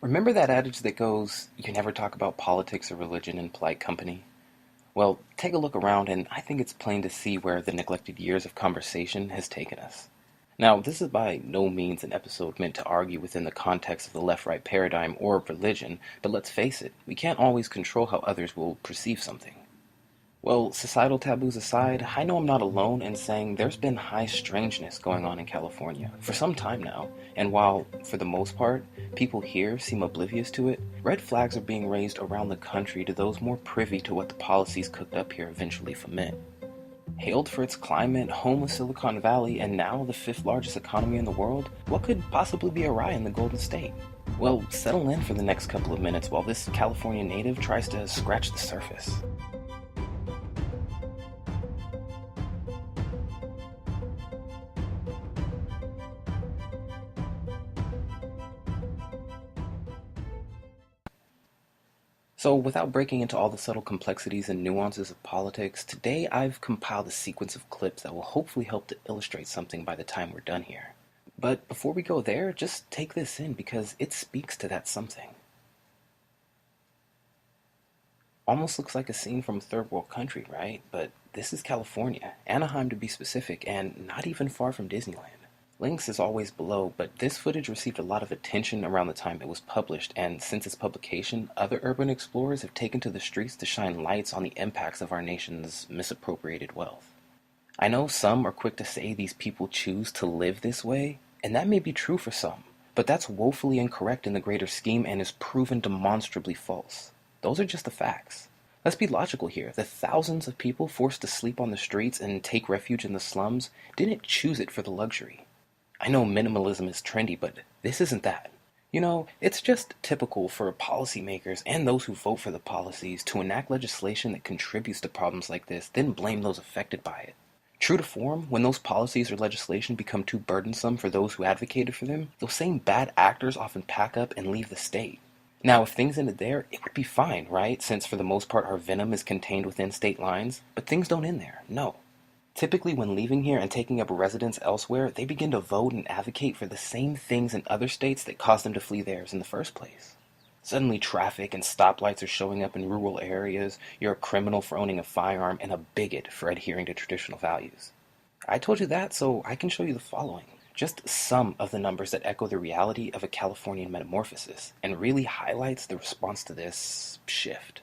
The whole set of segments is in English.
Remember that adage that goes, you never talk about politics or religion in polite company? Well, take a look around, and I think it's plain to see where the neglected years of conversation has taken us. Now, this is by no means an episode meant to argue within the context of the left-right paradigm or religion, but let's face it, we can't always control how others will perceive something. Well, societal taboos aside, I know I'm not alone in saying there's been high strangeness going on in California for some time now, and while, for the most part, people here seem oblivious to it, red flags are being raised around the country to those more privy to what the policies cooked up here eventually foment. Hailed for its climate, home of Silicon Valley, and now the fifth largest economy in the world, what could possibly be awry in the Golden State? Well, settle in for the next couple of minutes while this California native tries to scratch the surface. So, without breaking into all the subtle complexities and nuances of politics, today I've compiled a sequence of clips that will hopefully help to illustrate something by the time we're done here. But before we go there, just take this in because it speaks to that something. Almost looks like a scene from a third world country, right? But this is California, Anaheim to be specific, and not even far from Disneyland. Links is always below, but this footage received a lot of attention around the time it was published, and since its publication, other urban explorers have taken to the streets to shine lights on the impacts of our nation's misappropriated wealth. I know some are quick to say these people choose to live this way, and that may be true for some, but that's woefully incorrect in the greater scheme and is proven demonstrably false. Those are just the facts. Let's be logical here. The thousands of people forced to sleep on the streets and take refuge in the slums didn't choose it for the luxury. I know minimalism is trendy, but this isn't that. You know, it's just typical for policymakers and those who vote for the policies to enact legislation that contributes to problems like this, then blame those affected by it. True to form, when those policies or legislation become too burdensome for those who advocated for them, those same bad actors often pack up and leave the state. Now, if things ended there, it would be fine, right? Since for the most part our venom is contained within state lines, but things don't end there, no. Typically, when leaving here and taking up residence elsewhere, they begin to vote and advocate for the same things in other states that caused them to flee theirs in the first place. Suddenly, traffic and stoplights are showing up in rural areas, you're a criminal for owning a firearm, and a bigot for adhering to traditional values. I told you that so I can show you the following. Just some of the numbers that echo the reality of a Californian metamorphosis, and really highlights the response to this shift.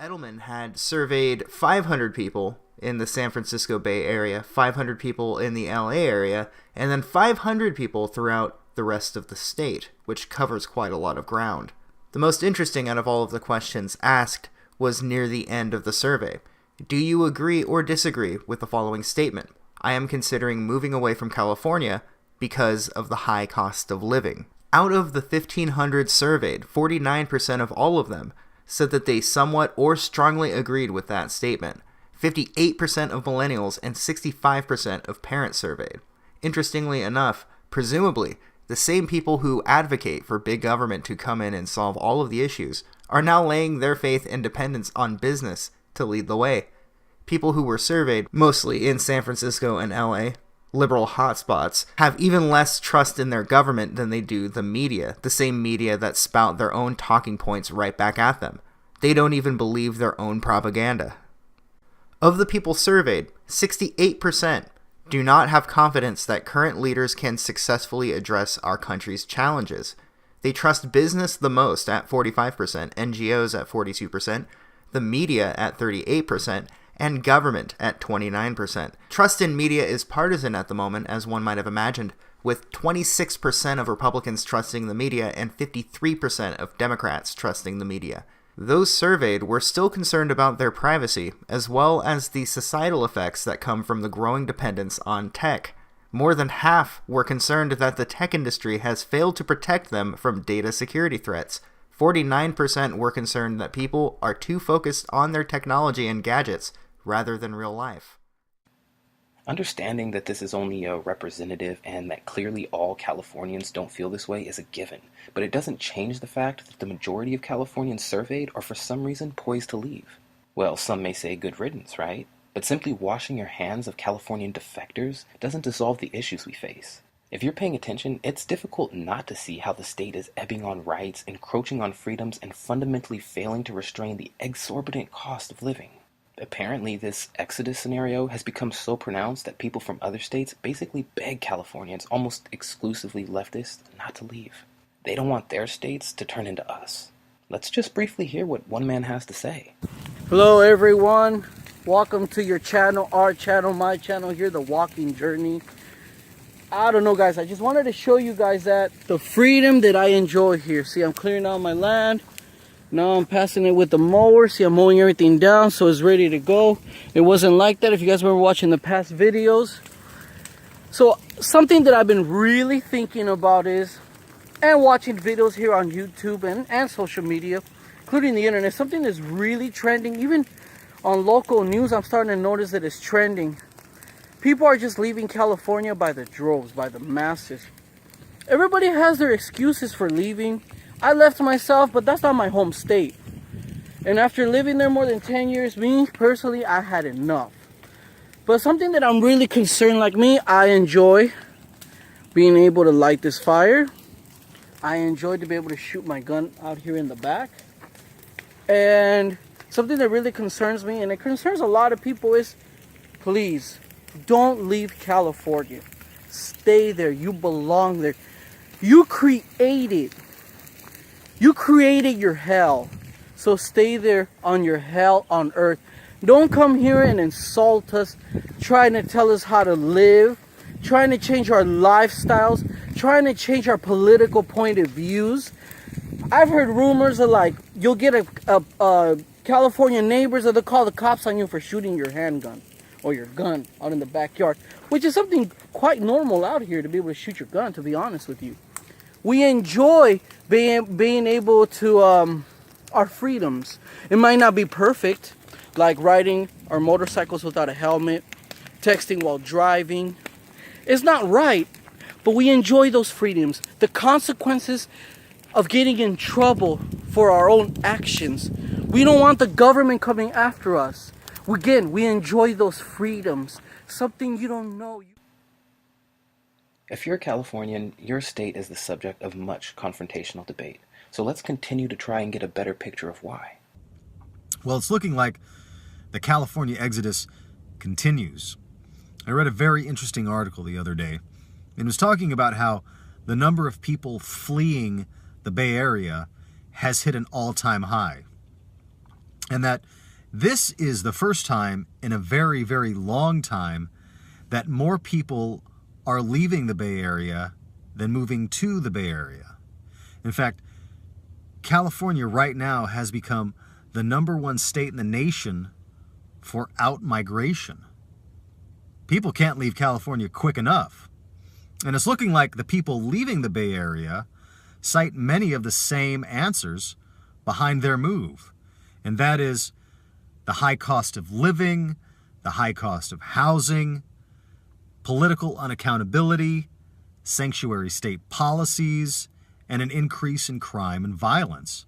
Edelman had surveyed 500 people in the San Francisco Bay Area, 500 people in the LA area, and then 500 people throughout the rest of the state, which covers quite a lot of ground. The most interesting out of all of the questions asked was near the end of the survey. Do you agree or disagree with the following statement? I am considering moving away from California because of the high cost of living. Out of the 1,500 surveyed, 49% of all of them said that they somewhat or strongly agreed with that statement. 58% of millennials and 65% of parents surveyed. Interestingly enough, presumably, the same people who advocate for big government to come in and solve all of the issues are now laying their faith and dependence on business to lead the way. People who were surveyed, mostly in San Francisco and LA, liberal hotspots, have even less trust in their government than they do the media, the same media that spout their own talking points right back at them. They don't even believe their own propaganda. Of the people surveyed, 68% do not have confidence that current leaders can successfully address our country's challenges. They trust business the most at 45%, NGOs at 42%, the media at 38%, and government at 29%. Trust in media is partisan at the moment, as one might have imagined, with 26% of Republicans trusting the media and 53% of Democrats trusting the media. Those surveyed were still concerned about their privacy, as well as the societal effects that come from the growing dependence on tech. More than half were concerned that the tech industry has failed to protect them from data security threats. 49% were concerned that people are too focused on their technology and gadgets rather than real life. Understanding that this is only a representative and that clearly all Californians don't feel this way is a given, but it doesn't change the fact that the majority of Californians surveyed are for some reason poised to leave. Well, some may say good riddance, right? But simply washing your hands of Californian defectors doesn't dissolve the issues we face. If you're paying attention, it's difficult not to see how the state is ebbing on rights, encroaching on freedoms, and fundamentally failing to restrain the exorbitant cost of living. Apparently, this exodus scenario has become so pronounced that people from other states basically beg Californians, almost exclusively leftists, not to leave. They don't want their states to turn into us. Let's just briefly hear what one man has to say. Hello everyone, welcome to your channel, our channel, my channel here, The Walking Journey. I don't know guys, I just wanted to show you guys that the freedom that I enjoy here. See, I'm clearing out my land. Now I'm passing it with the mower. See, I'm mowing everything down so it's ready to go. It wasn't like that if you guys remember watching the past videos. So something that I've been really thinking about is, and watching videos here on YouTube and social media, including the internet, something that's really trending, even on local news. I'm starting to notice that it's trending. People are just leaving California by the droves, by the masses. Everybody has their excuses for leaving. I left myself, but that's not my home state. And after living there more than 10 years, me personally, I had enough. But something that I'm really concerned, like me, I enjoy being able to light this fire. I enjoy to be able to shoot my gun out here in the back. And something that really concerns me, and it concerns a lot of people, is please don't leave California. Stay there. You belong there. You created your hell. So stay there on your hell on earth. Don't come here and insult us, trying to tell us how to live, trying to change our lifestyles, trying to change our political point of views. I've heard rumors of like, you'll get a California neighbors that they'll call the cops on you for shooting your handgun or your gun out in the backyard, which is something quite normal out here, to be able to shoot your gun, to be honest with you. We enjoy being able to, our freedoms. It might not be perfect, like riding our motorcycles without a helmet, texting while driving. It's not right, but we enjoy those freedoms. The consequences of getting in trouble for our own actions. We don't want the government coming after us. Again, we enjoy those freedoms. Something you don't know. If you're a Californian, your state is the subject of much confrontational debate. So let's continue to try and get a better picture of why. Well, it's looking like the California exodus continues. I read a very interesting article the other day. It was talking about how the number of people fleeing the Bay Area has hit an all-time high. And that this is the first time in a very, very long time that more people are leaving the Bay Area than moving to the Bay Area. In fact, California right now has become the #1 state in the nation for out-migration. People can't leave California quick enough. And it's looking like the people leaving the Bay Area cite many of the same answers behind their move. And that is the high cost of living, the high cost of housing, political unaccountability, sanctuary state policies, and an increase in crime and violence.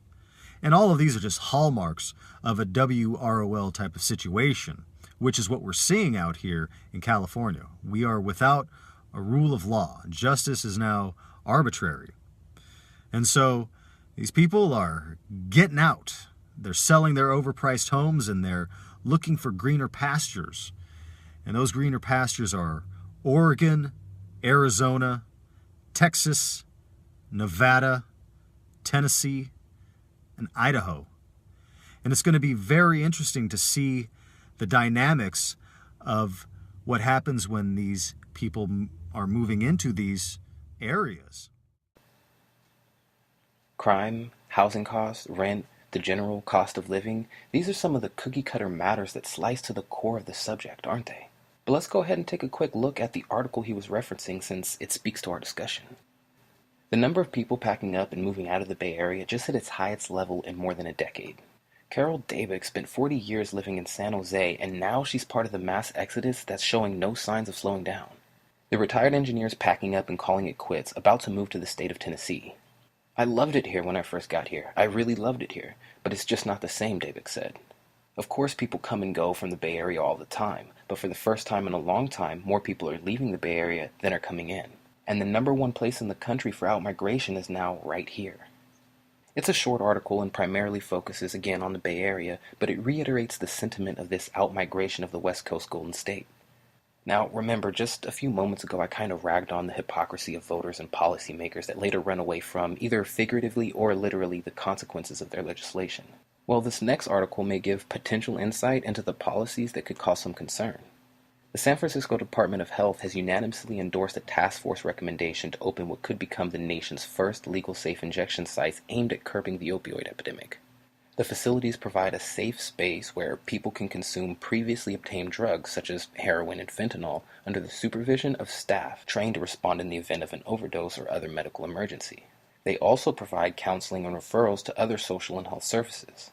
And all of these are just hallmarks of a WROL type of situation, which is what we're seeing out here in California. We are without a rule of law. Justice is now arbitrary. And so these people are getting out. They're selling their overpriced homes and they're looking for greener pastures. And those greener pastures are Oregon, Arizona, Texas, Nevada, Tennessee, and Idaho. And it's going to be very interesting to see the dynamics of what happens when these people are moving into these areas. Crime, housing costs, rent, the general cost of living, these are some of the cookie-cutter matters that slice to the core of the subject, aren't they? But let's go ahead and take a quick look at the article he was referencing, since it speaks to our discussion. The number of people packing up and moving out of the Bay Area just hit its highest level in more than a decade. Carol Dabick spent 40 years living in San Jose, and now she's part of the mass exodus that's showing no signs of slowing down. The retired engineer's packing up and calling it quits, about to move to the state of Tennessee. I loved it here when I first got here. I really loved it here, but it's just not the same, Dabick said. Of course, people come and go from the Bay Area all the time, but for the first time in a long time, more people are leaving the Bay Area than are coming in. And the number one place in the country for outmigration is now right here. It's a short article and primarily focuses again on the Bay Area, but it reiterates the sentiment of this outmigration of the West Coast Golden State. Now, remember, just a few moments ago I kind of ragged on the hypocrisy of voters and policymakers that later run away from, either figuratively or literally, the consequences of their legislation. Well, this next article may give potential insight into the policies that could cause some concern. The San Francisco Department of Health has unanimously endorsed a task force recommendation to open what could become the nation's first legal safe injection sites aimed at curbing the opioid epidemic. The facilities provide a safe space where people can consume previously obtained drugs such as heroin and fentanyl under the supervision of staff trained to respond in the event of an overdose or other medical emergency. They also provide counseling and referrals to other social and health services.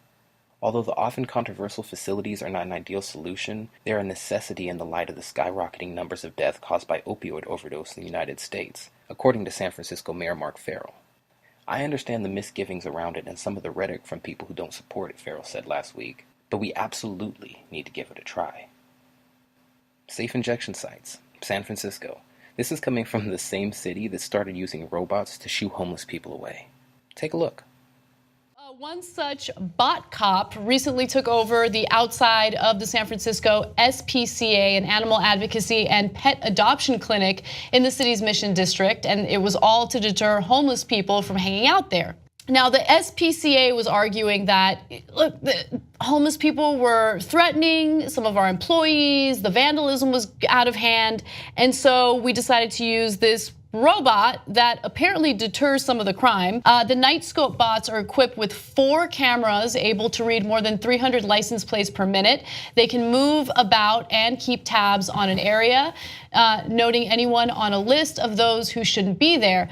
Although the often controversial facilities are not an ideal solution, they are a necessity in the light of the skyrocketing numbers of deaths caused by opioid overdose in the United States, according to San Francisco Mayor Mark Farrell. I understand the misgivings around it and some of the rhetoric from people who don't support it, Farrell said last week, but we absolutely need to give it a try. Safe injection sites, San Francisco. This is coming from the same city that started using robots to shoo homeless people away. Take a look. One such bot cop recently took over the outside of the San Francisco SPCA, an animal advocacy and pet adoption clinic in the city's Mission District, and it was all to deter homeless people from hanging out there. Now, the SPCA was arguing that, look, the homeless people were threatening some of our employees, the vandalism was out of hand, and so we decided to use this robot that apparently deters some of the crime. The Nightscope bots are equipped with 4 cameras able to read more than 300 license plates per minute. They can move about and keep tabs on an area, noting anyone on a list of those who shouldn't be there.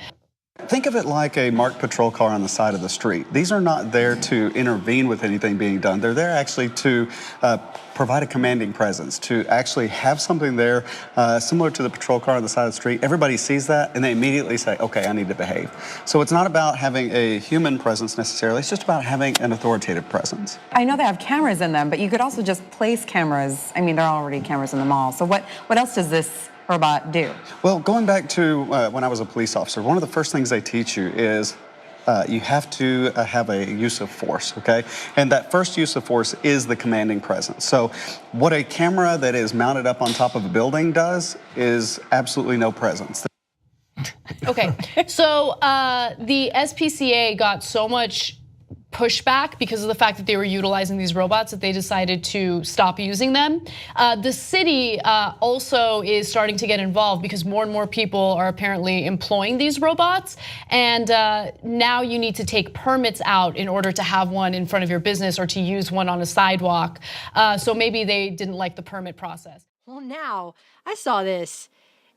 Think of it like a marked patrol car on the side of the street. These are not there to intervene with anything being done. They're there actually to provide a commanding presence, to actually have something there similar to the patrol car on the side of the street. Everybody sees that and they immediately say, okay, I need to behave. So it's not about having a human presence necessarily, it's just about having an authoritative presence. I know they have cameras in them, but you could also just place cameras. I mean, there are already cameras in the mall. So what else does this robot do? Well, going back to when I was a police officer, one of the first things they teach you is you have to have a use of force, okay? And that first use of force is the commanding presence. So what a camera that is mounted up on top of a building does is absolutely no presence. Okay, so the SPCA got so much pushback because of the fact that they were utilizing these robots that they decided to stop using them. The city also is starting to get involved because more and more people are apparently employing these robots, and now you need to take permits out in order to have one in front of your business or to use one on a sidewalk. So maybe they didn't like the permit process. Well, now I saw this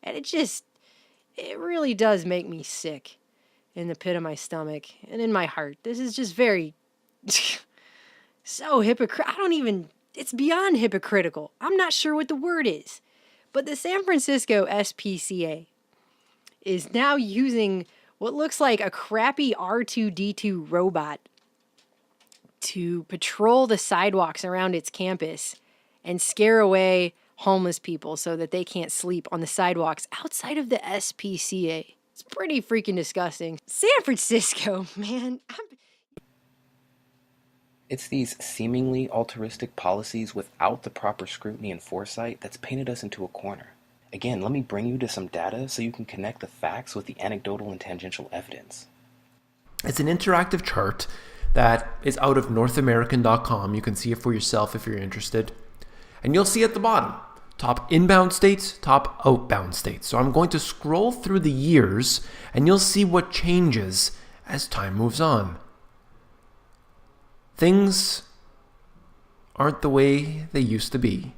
and it really does make me sick in the pit of my stomach and in my heart. This is just very so hypocritical. It's beyond hypocritical. I'm not sure what the word is. But the San Francisco SPCA is now using what looks like a crappy R2-D2 robot to patrol the sidewalks around its campus and scare away homeless people so that they can't sleep on the sidewalks outside of the SPCA. It's pretty freaking disgusting. San Francisco, man. It's these seemingly altruistic policies without the proper scrutiny and foresight that's painted us into a corner. Again, let me bring you to some data so you can connect the facts with the anecdotal and tangential evidence. It's an interactive chart that is out of NorthAmerican.com. You can see it for yourself if you're interested. And you'll see at the bottom, top inbound states, top outbound states. So I'm going to scroll through the years and you'll see what changes as time moves on. Things aren't the way they used to be.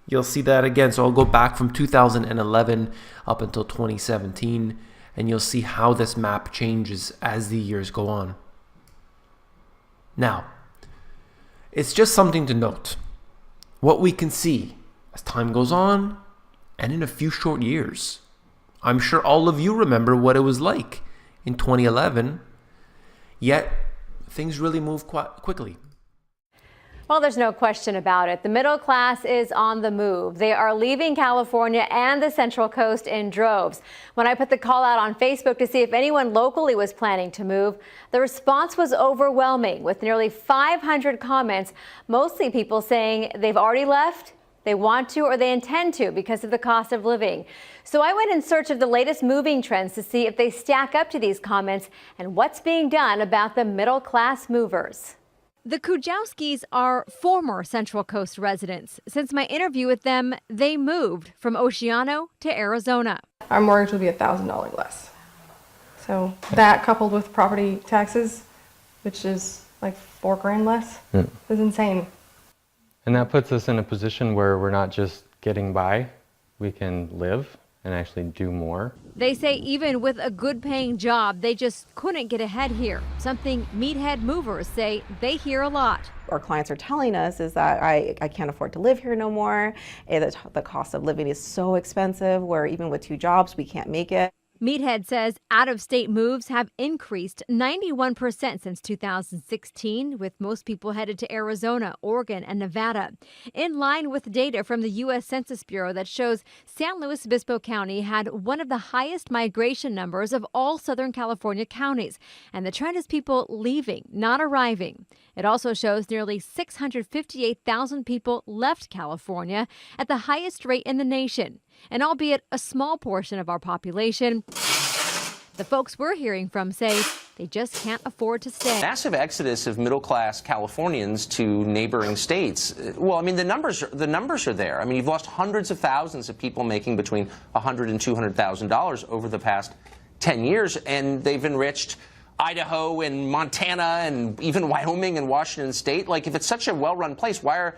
You'll see that again. So I'll go back from 2011 up until 2017 and you'll see how this map changes as the years go on. Now, it's just something to note. What we can see as time goes on, and in a few short years. I'm sure all of you remember what it was like in 2011, yet things really move quite quickly. Well, there's no question about it. The middle class is on the move. They are leaving California and the Central Coast in droves. When I put the call out on Facebook to see if anyone locally was planning to move, the response was overwhelming with nearly 500 comments, mostly people saying they've already left, they want to, or they intend to because of the cost of living. So I went in search of the latest moving trends to see if they stack up to these comments and what's being done about the middle class movers. The Kujawskis are former Central Coast residents. Since my interview with them, they moved from Oceano to Arizona. Our mortgage will be $1,000 less. So that coupled with property taxes, which is like $4,000 less, is insane. And that puts us in a position where we're not just getting by, we can live and actually do more. They say even with a good paying job, they just couldn't get ahead here. Something meathead movers say they hear a lot. Our clients are telling us is that I can't afford to live here no more. The cost of living is so expensive where even with 2 jobs, we can't make it. Meathead says out-of-state moves have increased 91% since 2016, with most people headed to Arizona, Oregon, and Nevada. In line with data from the U.S. Census Bureau that shows San Luis Obispo County had one of the highest migration numbers of all Southern California counties. And the trend is people leaving, not arriving. It also shows nearly 658,000 people left California at the highest rate in the nation. And albeit a small portion of our population, the folks we're hearing from say they just can't afford to stay. Massive exodus of middle-class Californians to neighboring states. Well, I mean, the numbers are there. I mean, you've lost hundreds of thousands of people making between $100,000 and $200,000 over the past 10 years, and they've enriched Idaho and Montana and even Wyoming and Washington State. Like, if it's such a well-run place, why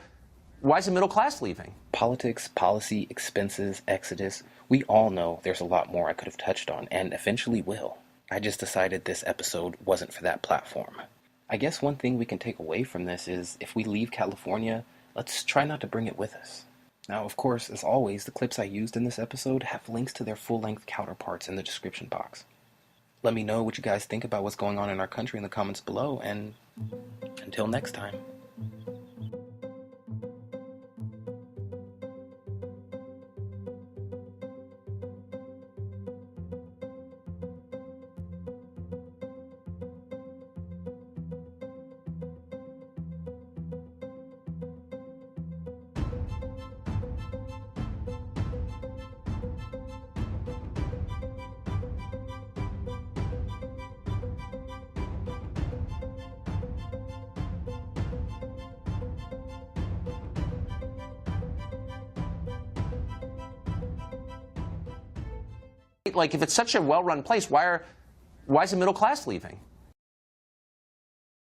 is the middle class leaving? Politics, policy, expenses, exodus. We all know there's a lot more I could have touched on, and eventually will. I just decided this episode wasn't for that platform. I guess one thing we can take away from this is if we leave California, let's try not to bring it with us. Now, of course, as always, the clips I used in this episode have links to their full-length counterparts in the description box. Let me know what you guys think about what's going on in our country in the comments below, and until next time. Like, if it's such a well-run place, why is the middle class leaving?